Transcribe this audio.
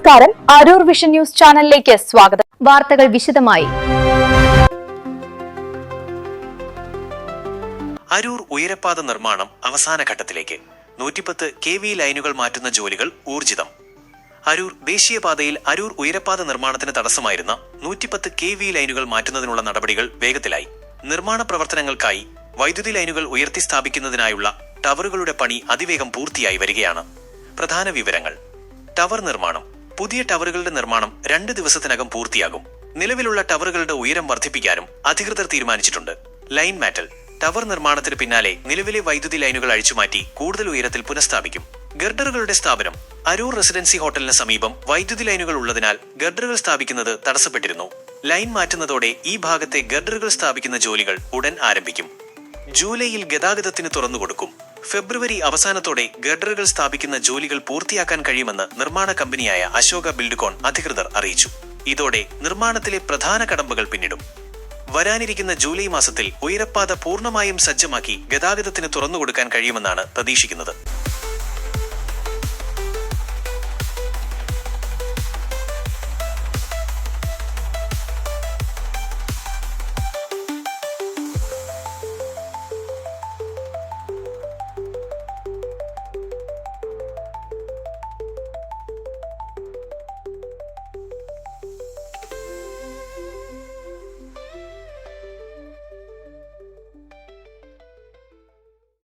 നമസ്കാരം, Aroor vision news ചാനലിലേക്ക് സ്വാഗതം. വാർത്തകൾ വിശദമായി. അരൂർ ഉയരപ്പാത നിർമ്മാണം അവസാന ഘട്ടത്തിലേക്ക്. 110 kV ലൈനുകൾ മാറ്റുന്ന ജോലികൾ ഊർജിതം. അരൂർ ദേശീയപാതയിൽ അരൂർ ഉയരപ്പാത നിർമ്മാണത്തിന് തടസ്സമായിരുന്ന 110 kV ലൈനുകൾ മാറ്റുന്നതിനുള്ള നടപടികൾ വേഗത്തിലായി. നിർമ്മാണ പ്രവർത്തനങ്ങൾക്കായി വൈദ്യുതി ലൈനുകൾ ഉയർത്തി സ്ഥാപിക്കുന്നതിനായുള്ള ടവറുകളുടെ പണി അതിവേഗം പൂർത്തിയായി വരികയാണ്. പ്രധാന വിവരങ്ങൾ: ടവർ നിർമ്മാണം. പുതിയ ടവറുകളുടെ നിർമ്മാണം 2 ദിവസത്തിനകം പൂർത്തിയാകും. നിലവിലുള്ള ടവറുകളുടെ ഉയരം വർദ്ധിപ്പിക്കാനും അധികൃതർ തീരുമാനിച്ചിട്ടുണ്ട്. ലൈൻ മാറ്റൽ. ടവർ നിർമ്മാണത്തിന് പിന്നാലെ നിലവിലെ വൈദ്യുതി ലൈനുകൾ അഴിച്ചുമാറ്റി കൂടുതൽ ഉയരത്തിൽ പുനഃസ്ഥാപിക്കും. ഗർഡറുകളുടെ സ്ഥാപനം. അരൂർ റെസിഡൻസി ഹോട്ടലിന് സമീപം വൈദ്യുതി ലൈനുകൾ ഉള്ളതിനാൽ ഗർഡറുകൾ സ്ഥാപിക്കുന്നത് തടസ്സപ്പെട്ടിരുന്നു. ലൈൻ മാറ്റുന്നതോടെ ഈ ഭാഗത്തെ ഗർഡറുകൾ സ്ഥാപിക്കുന്ന ജോലികൾ ഉടൻ ആരംഭിക്കും. ജൂലൈയിൽ ഗതാഗതത്തിന് തുറന്നുകൊടുക്കും. ഫെബ്രുവരി അവസാനത്തോടെ ഗർഡറുകൾ സ്ഥാപിക്കുന്ന ജോലികൾ പൂർത്തിയാക്കാൻ കഴിയുമെന്ന് നിർമ്മാണ കമ്പനിയായ അശോക ബിൽഡ്കോൺ അധികൃതർ അറിയിച്ചു. ഇതോടെ നിർമ്മാണത്തിലെ പ്രധാന കടമ്പകൾ പിന്നിടും. വരാനിരിക്കുന്ന ജൂലൈ മാസത്തിൽ ഉയരപ്പാത പൂർണ്ണമായും സജ്ജമാക്കി ഗതാഗതത്തിന് തുറന്നുകൊടുക്കാൻ കഴിയുമെന്നാണ് പ്രതീക്ഷിക്കുന്നത്.